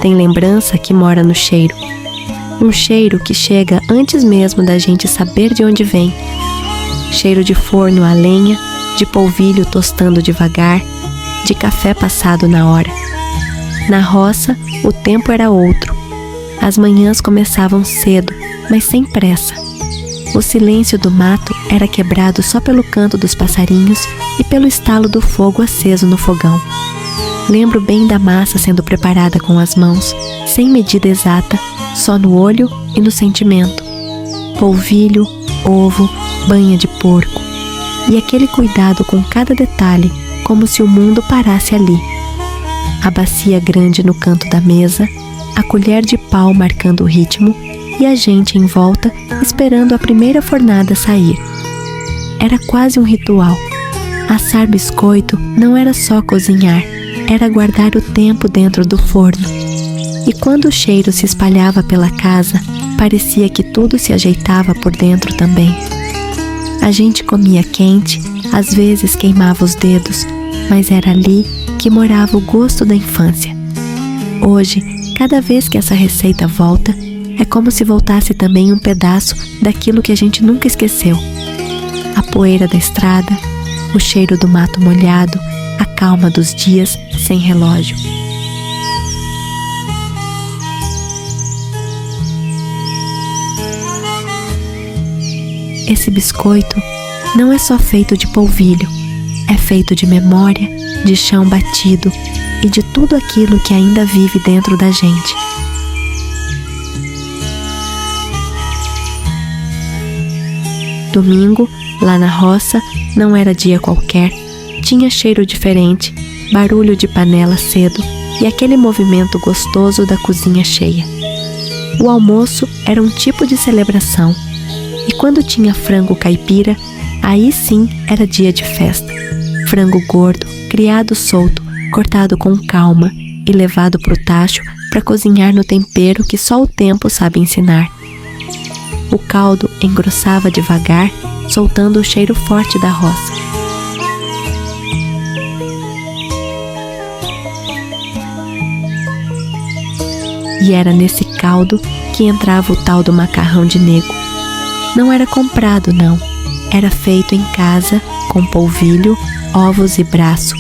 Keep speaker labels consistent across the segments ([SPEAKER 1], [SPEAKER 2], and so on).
[SPEAKER 1] tem lembrança que mora no cheiro. Um cheiro que chega antes mesmo da gente saber de onde vem. Cheiro de forno a lenha, de polvilho tostando devagar, de café passado na hora. Na roça, o tempo era outro. As manhãs começavam cedo, mas sem pressa. O silêncio do mato era quebrado só pelo canto dos passarinhos e pelo estalo do fogo aceso no fogão. Lembro bem da massa sendo preparada com as mãos, sem medida exata, só no olho e no sentimento. Polvilho, ovo, banha de porco. E aquele cuidado com cada detalhe, como se o mundo parasse ali. A bacia grande no canto da mesa, a colher de pau marcando o ritmo e a gente em volta esperando a primeira fornada sair. Era quase um ritual. Assar biscoito não era só cozinhar, era guardar o tempo dentro do forno. E quando o cheiro se espalhava pela casa, parecia que tudo se ajeitava por dentro também. A gente comia quente, às vezes queimava os dedos, mas era ali que morava o gosto da infância. Hoje, cada vez que essa receita volta, é como se voltasse também um pedaço daquilo que a gente nunca esqueceu. A poeira da estrada, o cheiro do mato molhado, a calma dos dias sem relógio. Esse biscoito não é só feito de polvilho, é feito de memória, de chão batido e de tudo aquilo que ainda vive dentro da gente. Domingo, lá na roça, não era dia qualquer, tinha cheiro diferente, barulho de panela cedo e aquele movimento gostoso da cozinha cheia. O almoço era um tipo de celebração, e quando tinha frango caipira, aí sim era dia de festa. Frango gordo, criado solto, cortado com calma e levado pro tacho para cozinhar no tempero que só o tempo sabe ensinar. O caldo engrossava devagar, soltando o cheiro forte da roça. E era nesse caldo que entrava o tal do macarrão de nego. Não era comprado, não. Era feito em casa, com polvilho, ovos e braço.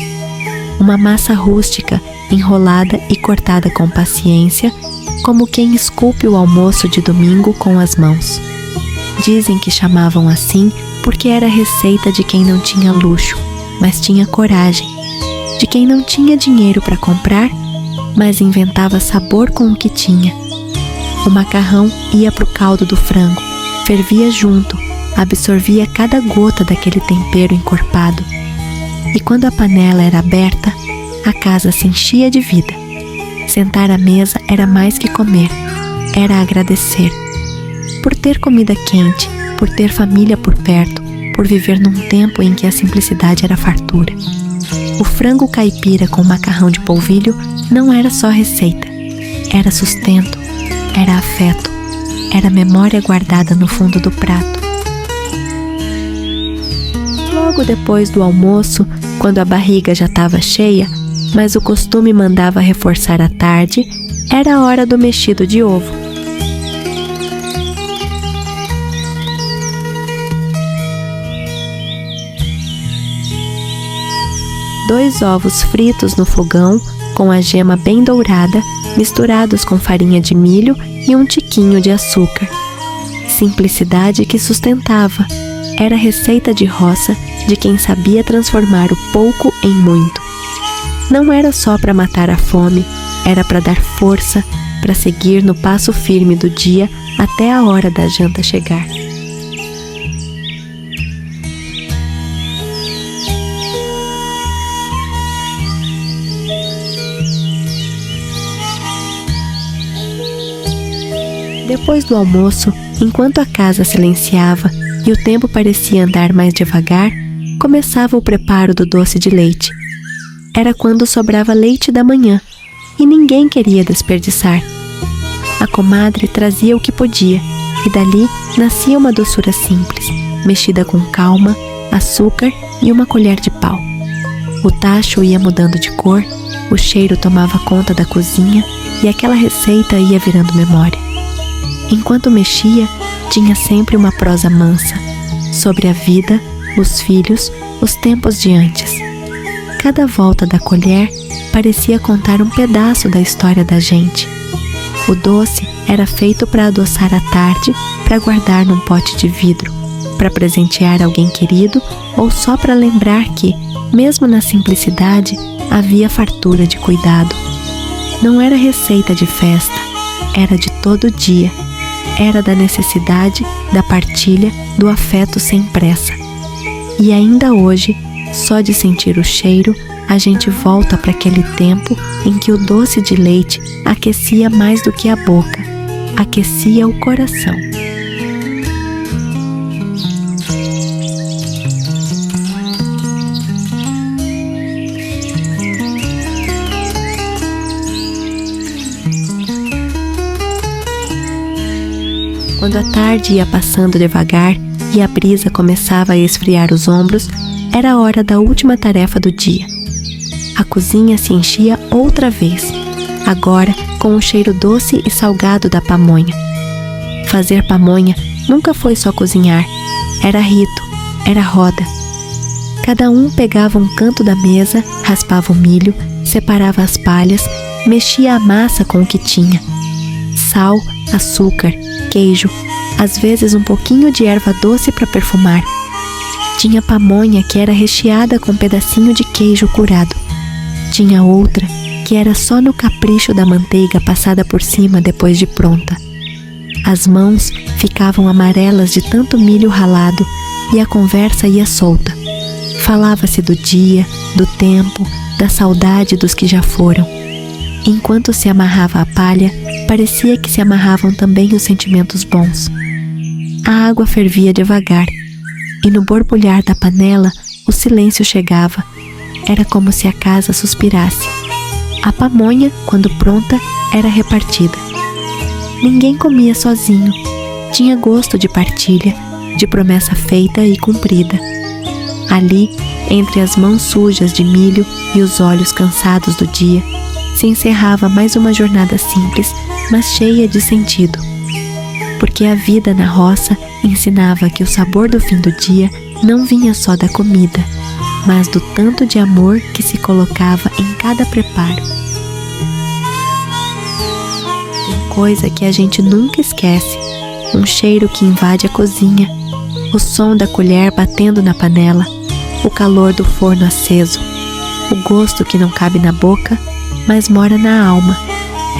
[SPEAKER 1] Uma massa rústica, enrolada e cortada com paciência, como quem esculpe o almoço de domingo com as mãos. Dizem que chamavam assim porque era receita de quem não tinha luxo, mas tinha coragem. De quem não tinha dinheiro para comprar, mas inventava sabor com o que tinha. O macarrão ia pro caldo do frango, fervia junto, absorvia cada gota daquele tempero encorpado. E quando a panela era aberta, a casa se enchia de vida. Sentar à mesa era mais que comer, era agradecer. Por ter comida quente, por ter família por perto, por viver num tempo em que a simplicidade era fartura. O frango caipira com macarrão de polvilho não era só receita, era sustento, era afeto, era memória guardada no fundo do prato. Logo depois do almoço, quando a barriga já estava cheia, mas o costume mandava reforçar à tarde, era a hora do mexido de ovo. Dois ovos fritos no fogão, com a gema bem dourada, misturados com farinha de milho e um tiquinho de açúcar. Simplicidade que sustentava. Era receita de roça de quem sabia transformar o pouco em muito. Não era só para matar a fome, era para dar força, para seguir no passo firme do dia até a hora da janta chegar. Depois do almoço, enquanto a casa silenciava e o tempo parecia andar mais devagar, começava o preparo do doce de leite. Era quando sobrava leite da manhã e ninguém queria desperdiçar. A comadre trazia o que podia e dali nascia uma doçura simples, mexida com calma, açúcar e uma colher de pau. O tacho ia mudando de cor, o cheiro tomava conta da cozinha e aquela receita ia virando memória. Enquanto mexia, tinha sempre uma prosa mansa, sobre a vida, os filhos, os tempos de antes. Cada volta da colher parecia contar um pedaço da história da gente. O doce era feito para adoçar a tarde, para guardar num pote de vidro, para presentear alguém querido ou só para lembrar que, mesmo na simplicidade, havia fartura de cuidado. Não era receita de festa, era de todo dia. Era da necessidade, da partilha, do afeto sem pressa. E ainda hoje, só de sentir o cheiro, a gente volta para aquele tempo em que o doce de leite aquecia mais do que a boca, aquecia o coração. Quando a tarde ia passando devagar e a brisa começava a esfriar os ombros, era a hora da última tarefa do dia. A cozinha se enchia outra vez, agora com o cheiro doce e salgado da pamonha. Fazer pamonha nunca foi só cozinhar, era rito, era roda. Cada um pegava um canto da mesa, raspava o milho, separava as palhas, mexia a massa com o que tinha. Sal, açúcar, queijo, às vezes um pouquinho de erva doce para perfumar. Tinha pamonha que era recheada com um pedacinho de queijo curado. Tinha outra que era só no capricho da manteiga passada por cima depois de pronta. As mãos ficavam amarelas de tanto milho ralado e a conversa ia solta. Falava-se do dia, do tempo, da saudade dos que já foram. Enquanto se amarrava a palha, parecia que se amarravam também os sentimentos bons. A água fervia devagar, e no borbulhar da panela o silêncio chegava. Era como se a casa suspirasse. A pamonha, quando pronta, era repartida. Ninguém comia sozinho. Tinha gosto de partilha, de promessa feita e cumprida. Ali, entre as mãos sujas de milho e os olhos cansados do dia, se encerrava mais uma jornada simples, mas cheia de sentido. Porque a vida na roça ensinava que o sabor do fim do dia não vinha só da comida, mas do tanto de amor que se colocava em cada preparo. Tem coisa que a gente nunca esquece, um cheiro que invade a cozinha, o som da colher batendo na panela, o calor do forno aceso, o gosto que não cabe na boca, mas mora na alma.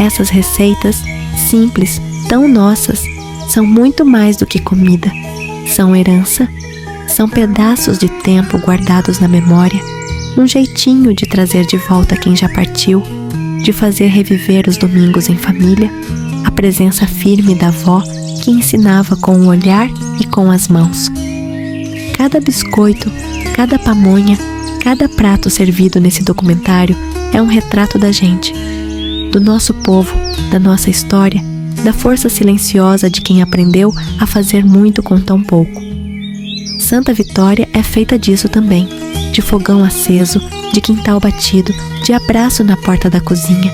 [SPEAKER 1] Essas receitas, simples, tão nossas, são muito mais do que comida. São herança, são pedaços de tempo guardados na memória, um jeitinho de trazer de volta quem já partiu, de fazer reviver os domingos em família, a presença firme da avó que ensinava com o olhar e com as mãos. Cada biscoito, cada pamonha, cada prato servido nesse documentário é um retrato da gente, do nosso povo, da nossa história, da força silenciosa de quem aprendeu a fazer muito com tão pouco. Santa Vitória é feita disso também, de fogão aceso, de quintal batido, de abraço na porta da cozinha.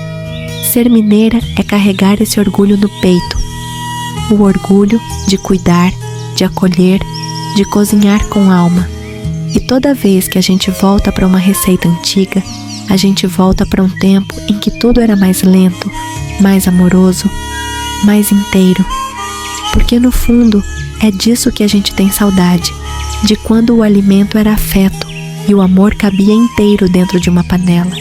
[SPEAKER 1] Ser mineira é carregar esse orgulho no peito, o orgulho de cuidar, de acolher, de cozinhar com alma. E toda vez que a gente volta para uma receita antiga, a gente volta para um tempo em que tudo era mais lento, mais amoroso, mais inteiro. Porque no fundo é disso que a gente tem saudade, de quando o alimento era afeto e o amor cabia inteiro dentro de uma panela.